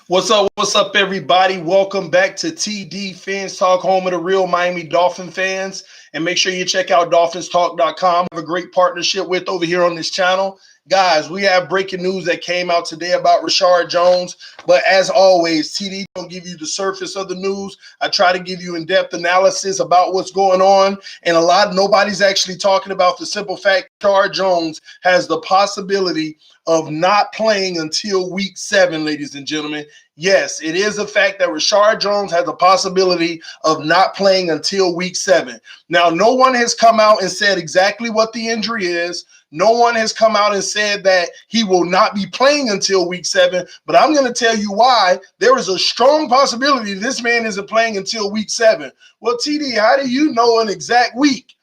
What's up, everybody? Welcome back to TD Fans Talk, home of the real Miami Dolphin fans. And make sure you check out DolphinsTalk.com. We have a great partnership with over here on this channel. Guys, we have breaking news that came out today about Reshad Jones. But as always, TD don't give you the surface of the news. I try to give you in-depth analysis about what's going on. And nobody's actually talking about the simple fact Reshad Jones has the possibility of not playing until week 7, ladies and gentlemen. Yes, it is a fact that Reshad Jones has a possibility of not playing until week 7. Now, no one has come out and said exactly what the injury is. No one has come out and said that he will not be playing until week 7, but I'm going to tell you why there is a strong possibility this man isn't playing until week 7. Well, TD, how do you know an exact week?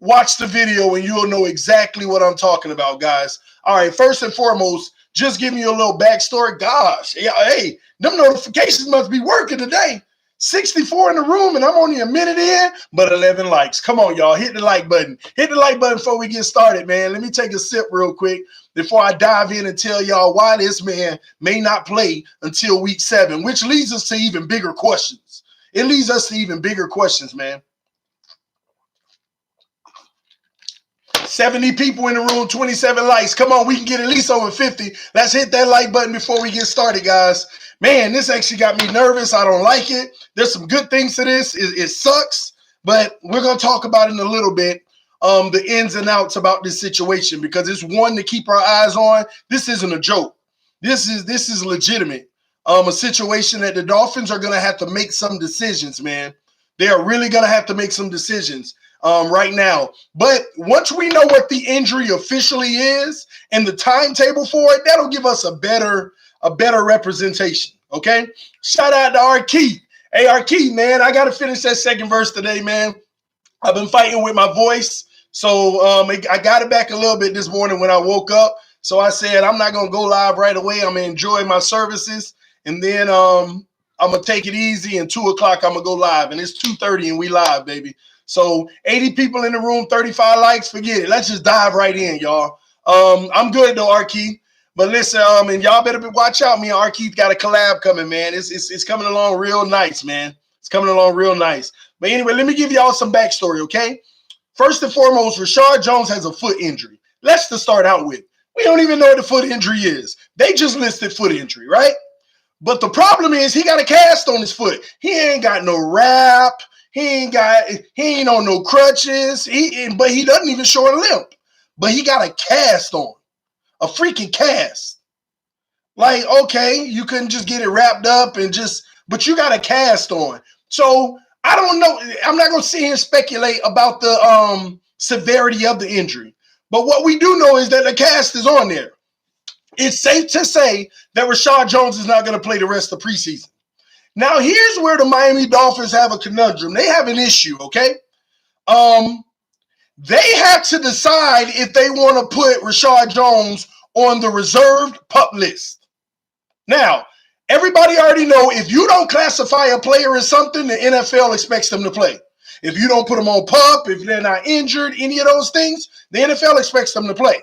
Watch the video and you'll know exactly what I'm talking about, guys. All right, first and foremost, just giving you a little backstory. Gosh, hey, them notifications must be working today. 64 in the room and I'm only a minute in, but 11 likes. Come on, y'all. Hit the like button. Hit the like button before we get started, man. Let me take a sip real quick before I dive in and tell y'all why this man may not play until week 7, which leads us to even bigger questions. It leads us to even bigger questions, man. 70 people in the room, 27 likes. Come on, we can get at least over 50. Let's hit that like button before we get started, guys. Man, this actually got me nervous. I don't like it. There's some good things to this. It sucks, but we're going to talk about it in a little bit, the ins and outs about this situation, because it's one to keep our eyes on. This isn't a joke. This is legitimate. A situation that the Dolphins are going to have to make some decisions, man. They are really going to have to make some decisions right now. But once we know what the injury officially is and the timetable for it, that'll give us a better representation. Okay. Shout out to R. Keith. Hey, R. Keith, man, I got to finish that second verse today, man. I've been fighting with my voice. So I got it back a little bit this morning when I woke up. So I said, I'm not going to go live right away. I'm going to enjoy my services. And then I'm going to take it easy. And 2 o'clock, I'm going to go live. And it's 2:30 and we live, baby. So 80 people in the room, 35 likes, forget it. Let's just dive right in, y'all. I'm good though, R. Keith. But listen, and y'all better watch out. Me and R. Keith got a collab coming, man. It's coming along real nice, man. It's coming along real nice. But anyway, let me give y'all some backstory, okay? First and foremost, Reshad Jones has a foot injury. Let's just start out with. We don't even know what the foot injury is. They just listed foot injury, right? But the problem is he got a cast on his foot. He ain't got no wrap. He ain't on no crutches. But he doesn't even show a limp. But he got a cast on. A freaking cast. Like, okay, you couldn't just get it wrapped up but you got a cast on. So I don't know. I'm not going to sit here and speculate about the severity of the injury. But what we do know is that the cast is on there. It's safe to say that Reshad Jones is not going to play the rest of the preseason. Now, here's where the Miami Dolphins have a conundrum. They have an issue, okay? They have to decide if they want to put Reshad Jones on the reserved PUP list. Now, everybody already know if you don't classify a player as something, the NFL expects them to play. If you don't put them on PUP, if they're not injured, any of those things, the NFL expects them to play.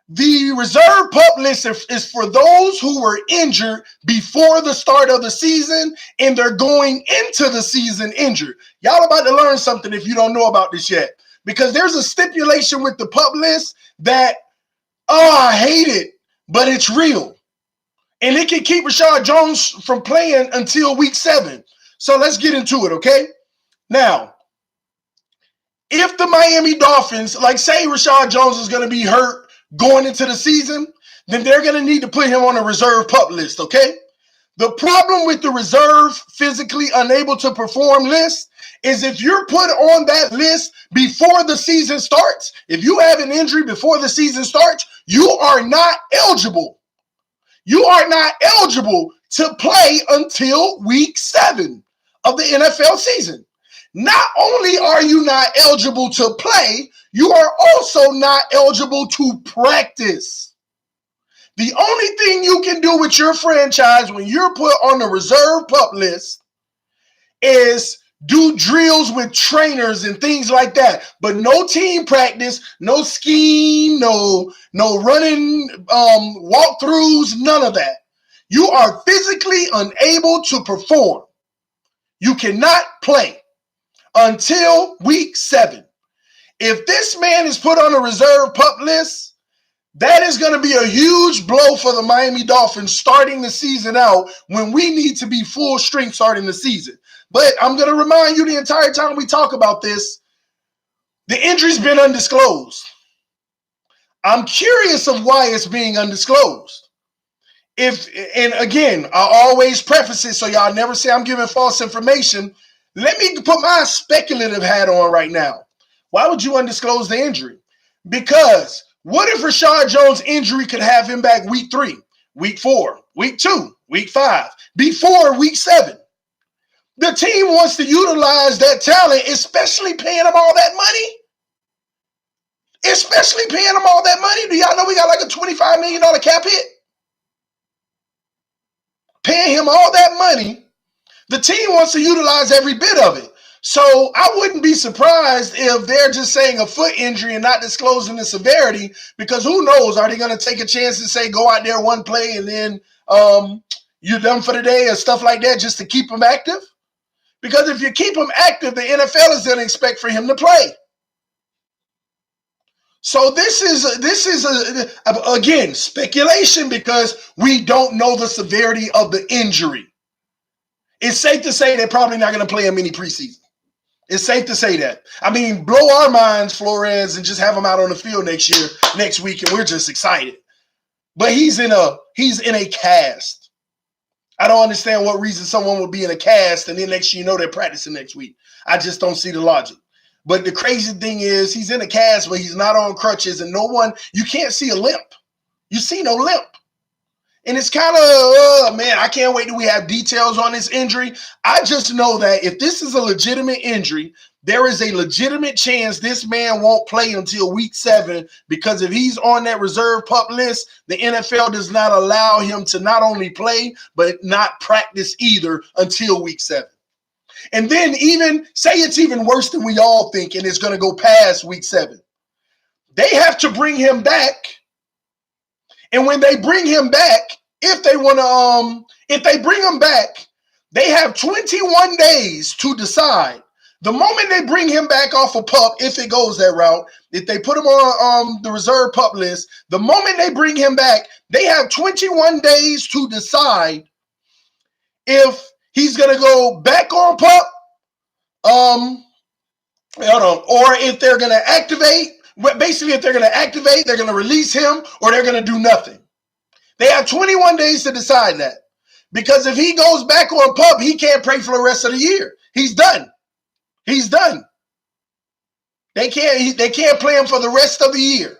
The reserve PUP list is for those who were injured before the start of the season and they're going into the season injured. Y'all about to learn something if you don't know about this yet. Because there's a stipulation with the PUP list that, I hate it, but it's real. And it can keep Reshad Jones from playing until week 7. So let's get into it, okay? Now, if the Miami Dolphins, like say Reshad Jones is going to be hurt going into the season, then they're going to need to put him on a reserve PUP list, okay? The problem with the reserve physically unable to perform list is if you're put on that list before the season starts, if you have an injury before the season starts, you are not eligible. You are not eligible to play until week 7 of the NFL season. Not only are you not eligible to play, you are also not eligible to practice. The only thing you can do with your franchise when you're put on the reserve PUP list is do drills with trainers and things like that. But no team practice, no scheme, no running walkthroughs, none of that. You are physically unable to perform. You cannot play until week 7. If this man is put on a reserve pup list, that is going to be a huge blow for the Miami Dolphins starting the season out when we need to be full strength starting the season. But I'm going to remind you the entire time we talk about this, the injury's been undisclosed. I'm curious of why it's being undisclosed. And again, I always preface it so y'all never say I'm giving false information. Let me put my speculative hat on right now. Why would you undisclose the injury? Because what if Reshad Jones' injury could have him back week 3, week 4, week 2, week 5, before week 7? The team wants to utilize that talent, especially paying him all that money. Especially paying him all that money. Do y'all know we got like a $25 million cap hit? Paying him all that money. The team wants to utilize every bit of it. So I wouldn't be surprised if they're just saying a foot injury and not disclosing the severity, because who knows? Are they going to take a chance and say, go out there one play and then you're done for the day or stuff like that just to keep him active? Because if you keep him active, the NFL is going to expect for him to play. So this is again, speculation because we don't know the severity of the injury. It's safe to say they're probably not going to play him any preseason. It's safe to say that. I mean, blow our minds, Flores, and just have him out on the field next week, and we're just excited. But he's in a cast. I don't understand what reason someone would be in a cast, and then next thing you know they're practicing next week. I just don't see the logic. But the crazy thing is he's in a cast, but he's not on crutches, and you can't see a limp. You see no limp. And it's kind of, man, I can't wait till we have details on this injury. I just know that if this is a legitimate injury, there is a legitimate chance this man won't play until week 7, because if he's on that reserve pup list, the NFL does not allow him to not only play, but not practice either until week 7. And then even say it's even worse than we all think, and it's going to go past week 7. They have to bring him back. And when they bring him back, if they bring him back, they have 21 days to decide. The moment they bring him back off a pup, if it goes that route, if they put him on the reserve pup list, the moment they bring him back, they have 21 days to decide if he's going to go back on pup, or if they're going to activate. Basically, if they're going to activate, they're going to release him, or they're going to do nothing. They have 21 days to decide that. Because if he goes back on pup, he can't play for the rest of the year. He's done. He's done. They can't play him for the rest of the year.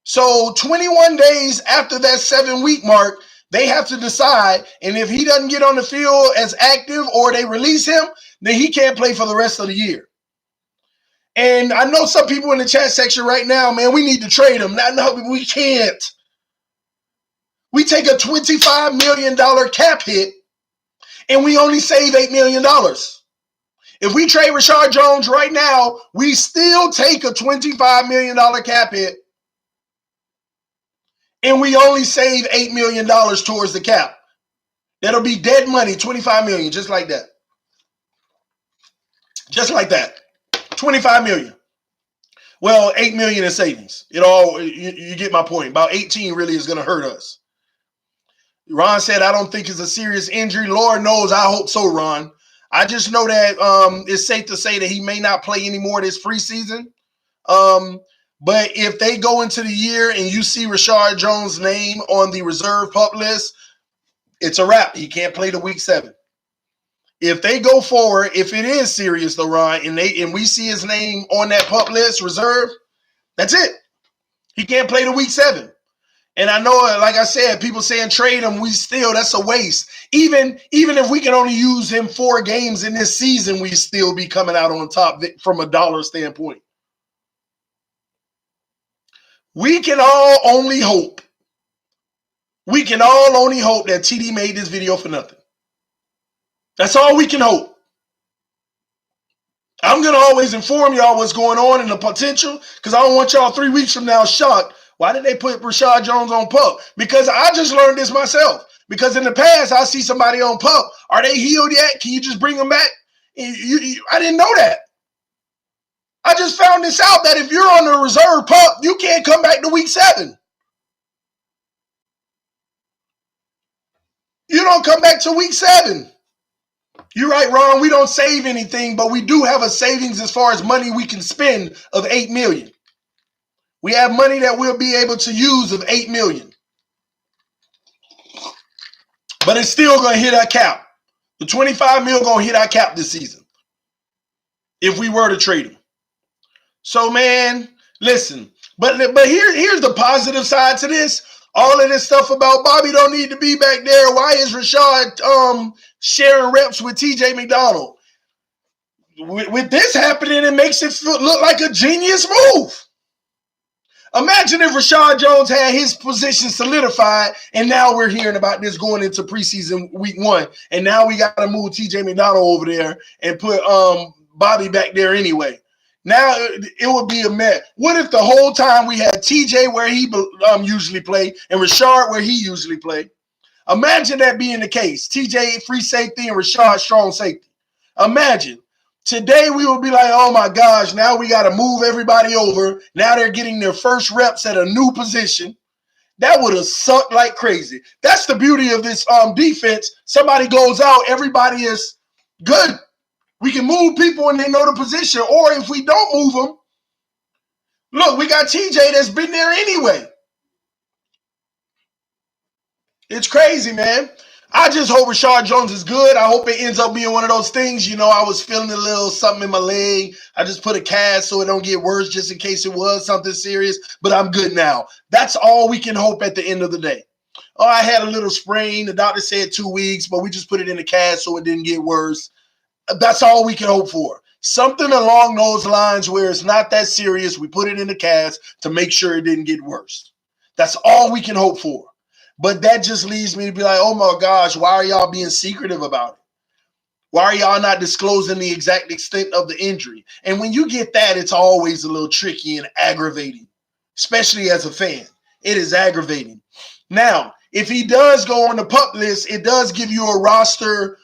So 21 days after that 7-week mark, they have to decide. And if he doesn't get on the field as active or they release him, then he can't play for the rest of the year. And I know some people in the chat section right now, man, we need to trade him. No, we can't. We take a $25 million cap hit, and we only save $8 million. If we trade Reshad Jones right now, we still take a $25 million cap hit, and we only save $8 million towards the cap. That'll be dead money, $25 million, just like that. Just like that. $25 million. Well, $8 million in savings. You get my point. About 18 really is going to hurt us. Ron said, I don't think it's a serious injury. Lord knows, I hope so, Ron. I just know that it's safe to say that he may not play anymore this preseason. But if they go into the year and you see Reshad Jones' name on the reserve pup list, it's a wrap. He can't play the week 7. If they go forward, if it is serious, though, Ron, and we see his name on that pup list reserve, that's it. He can't play the week 7. And I know, like I said, people saying trade him, that's a waste. Even if we can only use him 4 games in this season, we still be coming out on top from a dollar standpoint. We can all only hope. We can all only hope that TD made this video for nothing. That's all we can hope. I'm going to always inform y'all what's going on and the potential, because I don't want y'all 3 weeks from now shocked. Why did they put Reshad Jones on pup? Because I just learned this myself. Because in the past, I see somebody on PUP. Are they healed yet? Can you just bring them back? I didn't know that. I just found this out that if you're on the reserve PUP, you can't come back to week 7. You don't come back to week 7. You're right, Ron. We don't save anything, but we do have a savings as far as money we can spend of $8 million. We have money that we'll be able to use of $8 million. But it's still going to hit our cap. The $25 million going to hit our cap this season if we were to trade him. So, man, listen. But here's the positive side to this. All of this stuff about Bobby don't need to be back there. Why is Reshad sharing reps with TJ McDonald? With this happening, it makes it look like a genius move. Imagine if Reshad Jones had his position solidified, and now we're hearing about this going into preseason week 1, and now we got to move TJ McDonald over there and put Bobby back there anyway. Now it would be a mess. What if the whole time we had TJ where he usually play and Reshad where he usually play? Imagine that being the case. TJ free safety and Reshad strong safety. Imagine. Today we would be like, oh my gosh, now we got to move everybody over. Now they're getting their first reps at a new position. That would have sucked like crazy. That's the beauty of this defense. Somebody goes out, everybody is good. We can move people and they know the position. Or if we don't move them, look, we got TJ that's been there anyway. It's crazy, man. I just hope Reshad Jones is good. I hope it ends up being one of those things. You know, I was feeling a little something in my leg. I just put a cast so it don't get worse just in case it was something serious. But I'm good now. That's all we can hope at the end of the day. Oh, I had a little sprain. The doctor said 2 weeks, but we just put it in the cast so it didn't get worse. That's all we can hope for. Something along those lines where it's not that serious. We put it in the cast to make sure it didn't get worse. That's all we can hope for. But that just leads me to be like, oh my gosh, why are y'all being secretive about it? Why are y'all not disclosing the exact extent of the injury? And when you get that, it's always a little tricky and aggravating, especially as a fan. It is aggravating. Now, if he does go on the PUP list, it does give you a roster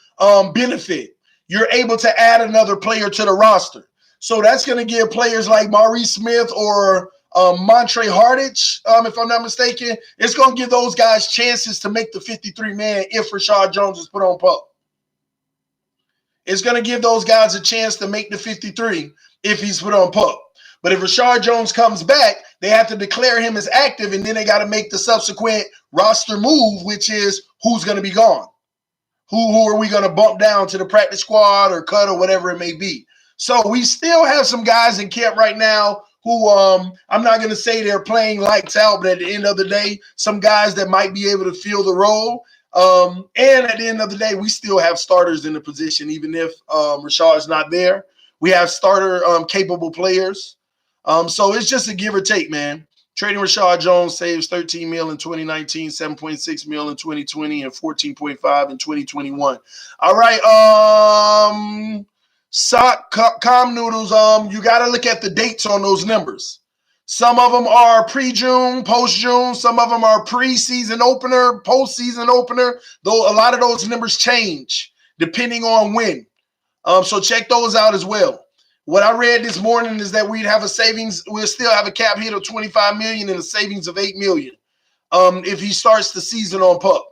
benefit. You're able to add another player to the roster. So that's going to give players like Maurice Smith or Montre Hardage, if I'm not mistaken, it's going to give those guys chances to make the 53-man if Reshad Jones is put on PUP. It's going to give those guys a chance to make the 53 if he's put on PUP. But if Reshad Jones comes back, they have to declare him as active, and then they got to make the subsequent roster move, which is who's going to be gone. Who are we going to bump down to the practice squad or cut or whatever it may be? So we still have some guys in camp right now who I'm not going to say they're playing lights out, but at the end of the day, some guys that might be able to fill the role. And at the end of the day, we still have starters in the position, even if Reshad's not there. We have starter capable players. So it's just a give or take, man. Trading Reshad Jones saves $13 million in 2019, $7.6 million in 2020, and $14.5 in 2021. All right. Com Noodles, you got to look at the dates on those numbers. Some of them are pre-June, post-June. Some of them are pre-season opener, post-season opener. Though a lot of those numbers change depending on when. So check those out as well. What I read this morning is that we'd have a savings. We'll still have a cap hit of $25 million and a savings of $8 million if he starts the season on PUP.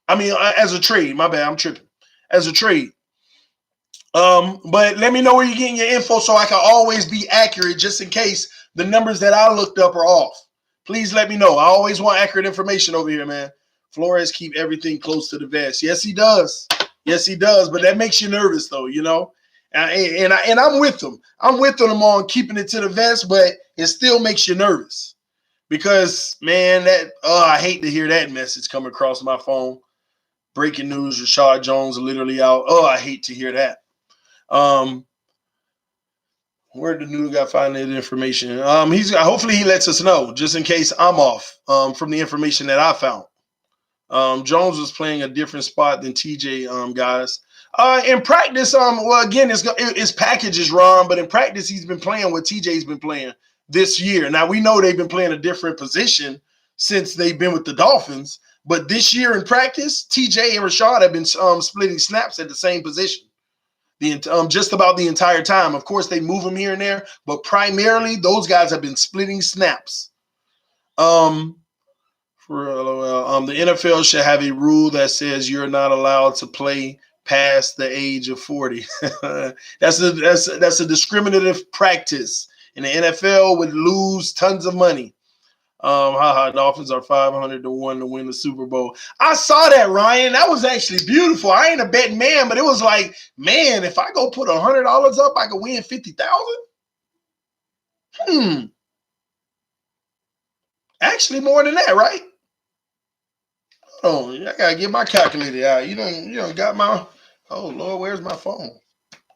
I mean, as a trade. My bad, I'm tripping. As a trade. But let me know where you're getting your info so I can always be accurate just in case the numbers that I looked up are off. Please let me know. I always want accurate information over here, man. Flores keep everything close to the vest. Yes, he does. Yes, he does. But that makes you nervous, though, you know. And I'm with them. I'm with them on keeping it to the vest, but it still makes you nervous because, man, I hate to hear that message come across my phone. Breaking news: Reshad Jones literally out. Oh, I hate to hear that. Where did the new guy find that information? Hopefully he lets us know just in case I'm off from the information that I found. Jones was playing a different spot than TJ, guys. In practice, well, again, his package is wrong, but in practice, he's been playing what TJ's been playing this year. Now, we know they've been playing a different position since they've been with the Dolphins, But this year in practice, TJ and Reshad have been splitting snaps at the same position just about the entire time. Of course, they move them here and there, but primarily those guys have been splitting snaps. The NFL should have a rule that says you're not allowed to play past the age of 40. That's a discriminative practice, and the NFL would lose tons of money. Dolphins are 500 to 1 to win the Super Bowl. I saw that, Ryan. That was actually beautiful. I ain't a betting man, but it was like, man, if I go put $100 up, I could win 50,000. Actually, more than that, right? Oh, I gotta get my calculator out. You don't got my. Oh Lord, where's my phone?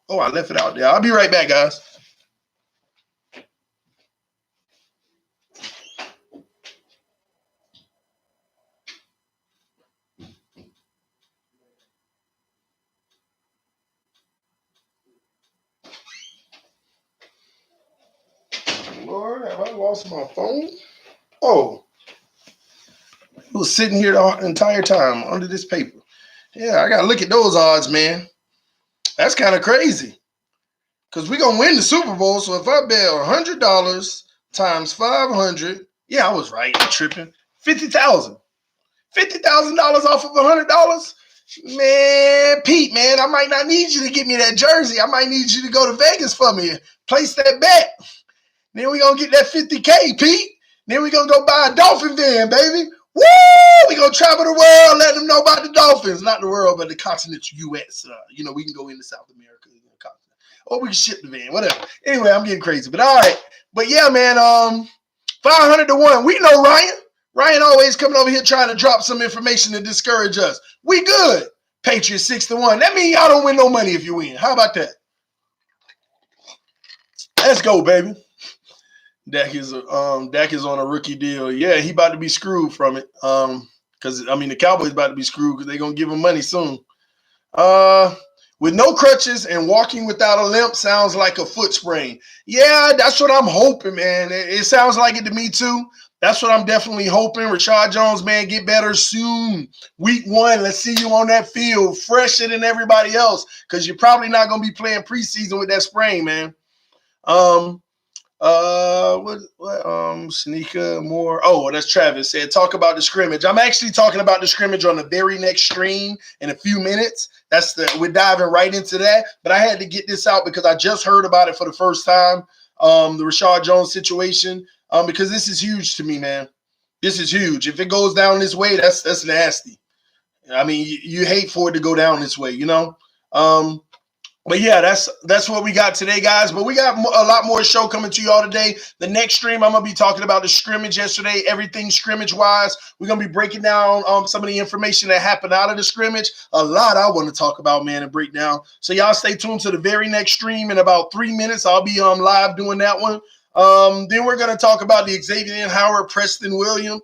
Oh, I left it out there. I'll be right back, guys. Lord, have I lost my phone? Oh, it was sitting here the entire time under this paper. Yeah, I gotta look at those odds, man. That's kind of crazy. Because we're going to win the Super Bowl. So if I bet $100 times 500, yeah, I was right. I'm tripping. $50,000. $50,000 off of $100? Man, Pete, man, I might not need you to get me that jersey. I might need you to go to Vegas for me. Place that bet. Then we're going to get that $50K, Pete. Then we're going to go buy a Dolphin van, baby. Woo! We're going to travel the world, let them know about the Dolphins. Not the world, but the continental U.S. We can go into South America. Or we can ship the van, whatever. Anyway, I'm getting crazy. But all right. But yeah, man, 500 to 1. We know Ryan. Ryan always coming over here trying to drop some information to discourage us. We good. Patriots 6 to 1. That means y'all don't win no money if you win. How about that? Let's go, baby. Dak is on a rookie deal. Yeah, he about to be screwed from it. Because the Cowboys about to be screwed because they're gonna give him money soon. With no crutches and walking without a limp sounds like a foot sprain. Yeah, that's what I'm hoping, man. It sounds like it to me too. That's what I'm definitely hoping. Reshad Jones, man, get better soon. Week 1, let's see you on that field, fresher than everybody else, because you're probably not going to be playing preseason with that sprain, man. Shanika Moore. Oh, that's Travis said, talk about the scrimmage. I'm actually talking about the scrimmage on the very next stream in a few minutes. We're diving right into that. But I had to get this out because I just heard about it for the first time. The Reshad Jones situation. Because this is huge to me, man. This is huge. If it goes down this way, that's nasty. You hate for it to go down this way, But yeah, that's what we got today, guys. But we got a lot more show coming to y'all today. The next stream, I'm going to be talking about the scrimmage yesterday, everything scrimmage-wise. We're going to be breaking down some of the information that happened out of the scrimmage. A lot I want to talk about, man, and break down. So y'all stay tuned to the very next stream. In about 3 minutes, I'll be live doing that one. Then we're going to talk about the Xavier Howard, Preston Williams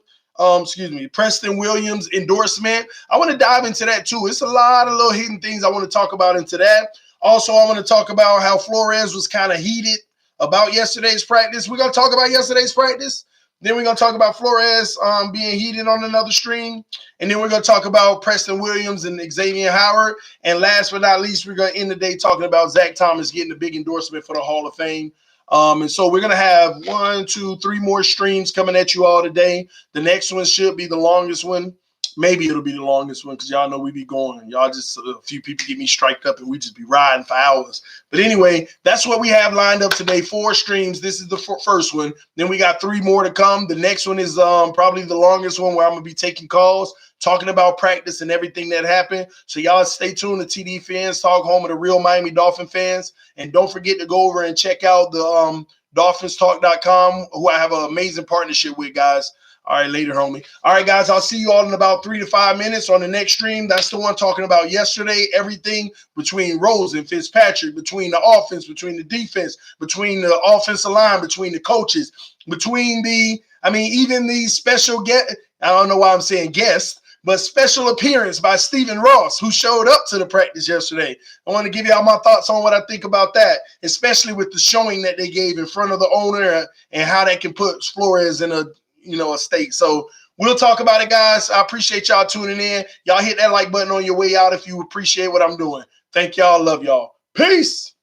endorsement. I want to dive into that too. It's a lot of little hidden things I want to talk about into that. Also, I want to talk about how Flores was kind of heated about yesterday's practice. We're going to talk about yesterday's practice. Then we're going to talk about Flores being heated on another stream. And then we're going to talk about Preston Williams and Xavier Howard. And last but not least, we're going to end the day talking about Zach Thomas getting a big endorsement for the Hall of Fame. And so we're going to have 1, 2, 3 more streams coming at you all today. The next one should be the longest one. Maybe it'll be the longest one because y'all know we be going. Y'all just, a few people get me striked up and we just be riding for hours. But anyway, that's what we have lined up today. 4 streams. This is the first one. Then we got 3 more to come. The next one is probably the longest one where I'm going to be taking calls, talking about practice and everything that happened. So y'all stay tuned to TD Fans Talk, home of the real Miami Dolphin fans. And don't forget to go over and check out the DolphinsTalk.com, who I have an amazing partnership with, guys. All right, later, homie. All right, guys, I'll see you all in about 3 to 5 minutes on the next stream. That's the one talking about yesterday, everything between Rose and Fitzpatrick, between the offense, between the defense, between the offensive line, between the coaches, between even the special guest. I don't know why I'm saying guest, but special appearance by Stephen Ross, who showed up to the practice yesterday. I want to give y'all my thoughts on what I think about that, especially with the showing that they gave in front of the owner and how that can put Flores in a state. So We'll talk about it, guys. I appreciate y'all tuning in. Y'all hit that like button on your way out if you appreciate what I'm doing. Thank y'all. Love y'all. Peace.